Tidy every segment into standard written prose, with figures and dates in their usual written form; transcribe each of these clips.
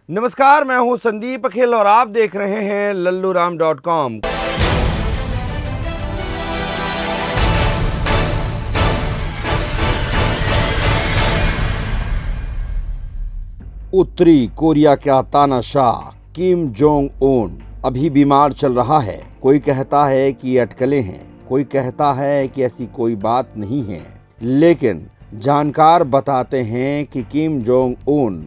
नमस्कार, मैं हूं संदीप अखिल और आप देख रहे हैं लल्लूराम.com। उत्तरी कोरिया का तानाशाह किम जोंग उन अभी बीमार चल रहा है। कोई कहता है कि अटकलें हैं, कोई कहता है कि ऐसी कोई बात नहीं है, लेकिन जानकार बताते हैं कि किम जोंग उन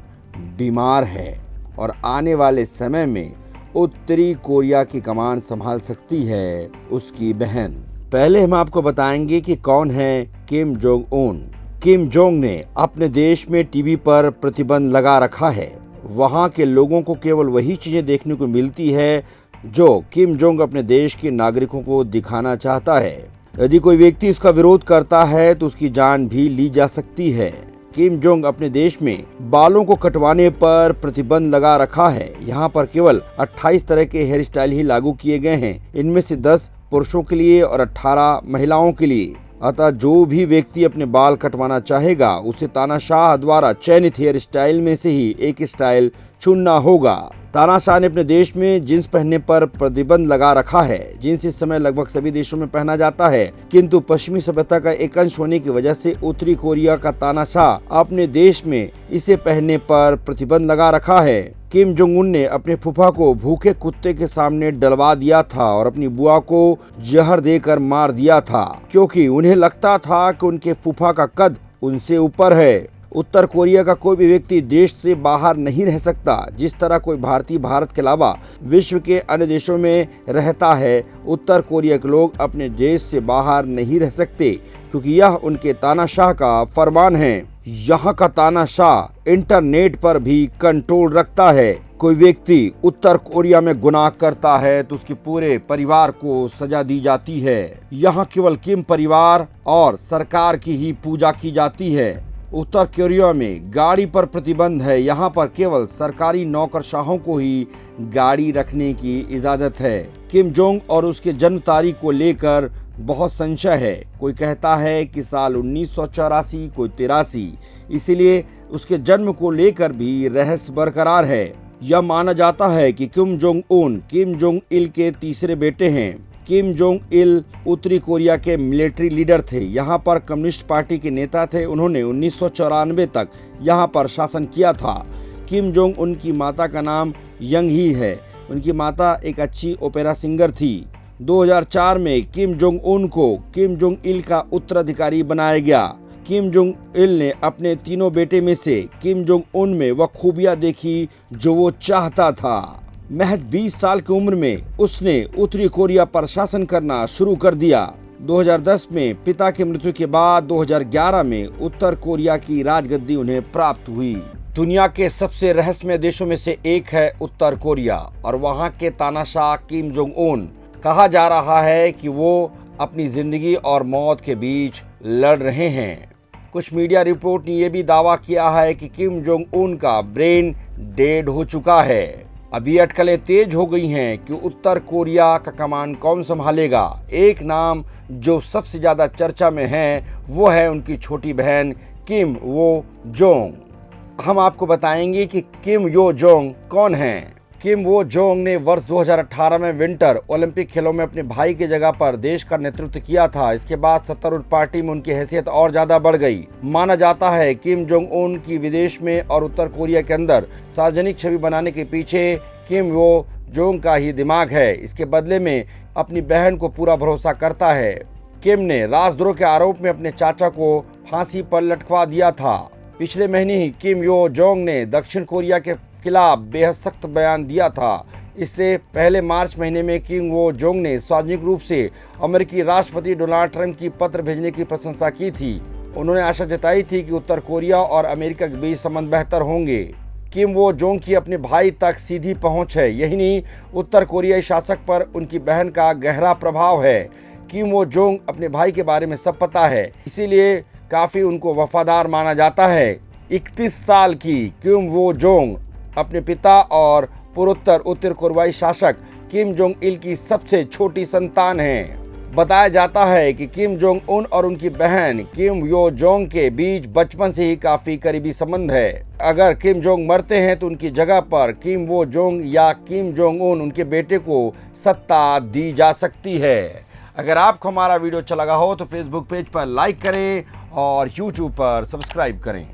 बीमार है और आने वाले समय में उत्तरी कोरिया की कमान संभाल सकती है उसकी बहन। पहले हम आपको बताएंगे कि कौन है Kim Jong Un. Kim Jong ने अपने देश में टीवी पर प्रतिबंध लगा रखा है। वहां के लोगों को केवल वही चीजें देखने को मिलती है जो किम जोंग अपने देश के नागरिकों को दिखाना चाहता है। यदि कोई व्यक्ति उसका विरोध करता है तो उसकी जान भी ली जा सकती है। किम जोंग अपने देश में बालों को कटवाने पर प्रतिबंध लगा रखा है। यहाँ पर केवल 28 तरह के हेयर स्टाइल ही लागू किए गए हैं। इनमें से 10 पुरुषों के लिए और 18 महिलाओं के लिए। अतः जो भी व्यक्ति अपने बाल कटवाना चाहेगा उसे तानाशाह द्वारा चयनित हेयर स्टाइल में से ही एक स्टाइल चुनना होगा। तानाशाह ने अपने देश में जींस पहनने पर प्रतिबंध लगा रखा है। जींस इस समय लगभग सभी देशों में पहना जाता है, किंतु पश्चिमी सभ्यता का एक अंश होने की वजह से उत्तरी कोरिया का तानाशाह अपने देश में इसे पहनने पर प्रतिबंध लगा रखा है। किम जोंग उन ने अपने फूफा को भूखे कुत्ते के सामने डलवा दिया था और अपनी बुआ को जहर देकर मार दिया था, क्योंकि उन्हें लगता था कि उनके फूफा का कद उनसे ऊपर है। उत्तर कोरिया का कोई भी व्यक्ति देश से बाहर नहीं रह सकता। जिस तरह कोई भारतीय भारत के अलावा विश्व के अन्य देशों में रहता है, उत्तर कोरिया के लोग अपने देश से बाहर नहीं रह सकते, क्योंकि यह उनके तानाशाह का फरमान है। यहाँ का तानाशाह इंटरनेट पर भी कंट्रोल रखता है। कोई व्यक्ति उत्तर कोरिया में गुनाह करता है तो उसके पूरे परिवार को सजा दी जाती है। यहाँ केवल किम परिवार और सरकार की ही पूजा की जाती है। उत्तर कोरिया में गाड़ी पर प्रतिबंध है। यहाँ पर केवल सरकारी नौकरशाहों को ही गाड़ी रखने की इजाजत है। किम जोंग और उसके जन्म तारीख को लेकर बहुत संशय है। कोई कहता है कि साल 1984, कोई 83, इसीलिए उसके जन्म को लेकर भी रहस्य बरकरार है। यह माना जाता है कि Kim Jong Un Kim Jong Il के तीसरे बेटे हैं। किम जोंग इल उत्तरी कोरिया के मिलिट्री लीडर थे। यहाँ पर कम्युनिस्ट पार्टी के नेता थे। उन्होंने 1994 तक यहाँ पर शासन किया था। किम जोंग उन की माता का नाम यंग ही है। उनकी माता एक अच्छी ओपेरा सिंगर थी। 2004 में किम जोंग उन को किम जोंग इल का उत्तराधिकारी बनाया गया। किम जोंग इल ने अपने तीनों बेटे में से किम जोंग उन में वह खूबियां देखी जो वो चाहता था। महज 20 साल की उम्र में उसने उत्तरी कोरिया पर शासन करना शुरू कर दिया। 2010 में पिता की मृत्यु के बाद 2011 में उत्तर कोरिया की राजगद्दी उन्हें प्राप्त हुई। दुनिया के सबसे रहस्यमय देशों में से एक है उत्तर कोरिया और वहां के तानाशाह किम जोंग उन। कहा जा रहा है कि वो अपनी जिंदगी और मौत के बीच लड़ रहे हैं। कुछ मीडिया रिपोर्ट ने यह भी दावा किया है कि किम जोंग उन का ब्रेन डेड हो चुका है। अभी अटकलें तेज हो गई हैं कि उत्तर कोरिया का कमान कौन संभालेगा। एक नाम जो सबसे ज्यादा चर्चा में है वो है उनकी छोटी बहन किम वो जोंग। हम आपको बताएंगे कि किम यो जोंग कौन है। किम वो जोंग ने वर्ष 2018 में विंटर ओलंपिक खेलों में अपने भाई की जगह पर देश का नेतृत्व किया था। इसके बाद सत्तारूढ़ पार्टी में उनकी हैसियत और ज्यादा बढ़ गई। माना जाता है किम जोंग उन की विदेश में और उत्तर कोरिया के अंदर सार्वजनिक छवि बनाने के पीछे किम वो जोंग का ही दिमाग है। इसके बदले में अपनी बहन को पूरा भरोसा करता है। किम ने राजद्रोह के आरोप में अपने चाचा को फांसी पर लटकवा दिया था। पिछले महीने ही किम यो जोंग ने दक्षिण कोरिया के खिलाफ बेहद सख्त बयान दिया था। इससे पहले मार्च महीने में किम वो जोंग ने सार्वजनिक रूप से अमेरिकी राष्ट्रपति डोनाल्ड ट्रंप की पत्र भेजने की प्रशंसा की थी। उन्होंने आशा जताई थी कि उत्तर कोरिया और अमेरिका के बीच संबंध बेहतर होंगे। किम वो जोंग की अपने भाई तक सीधी पहुंच है। यही नहीं, उत्तर कोरियाई शासक पर उनकी बहन का गहरा प्रभाव है। किम वो जोंग अपने भाई के बारे में सब पता है, इसीलिए काफी उनको वफादार माना जाता है। 31 साल की किम वो जोंग अपने पिता और पूर्वोत्तर उत्तर कोरियाई शासक किम जोंग इल की सबसे छोटी संतान है। बताया जाता है कि किम जोंग उन और उनकी बहन किम यो जोंग के बीच बचपन से ही काफी करीबी संबंध है। अगर किम जोंग मरते हैं तो उनकी जगह पर किम वो जोंग या किम जोंग उन उनके बेटे को सत्ता दी जा सकती है। अगर आपको हमारा वीडियो अच्छा लगा हो तो फेसबुक पेज पर लाइक करें और यूट्यूब पर सब्सक्राइब करें।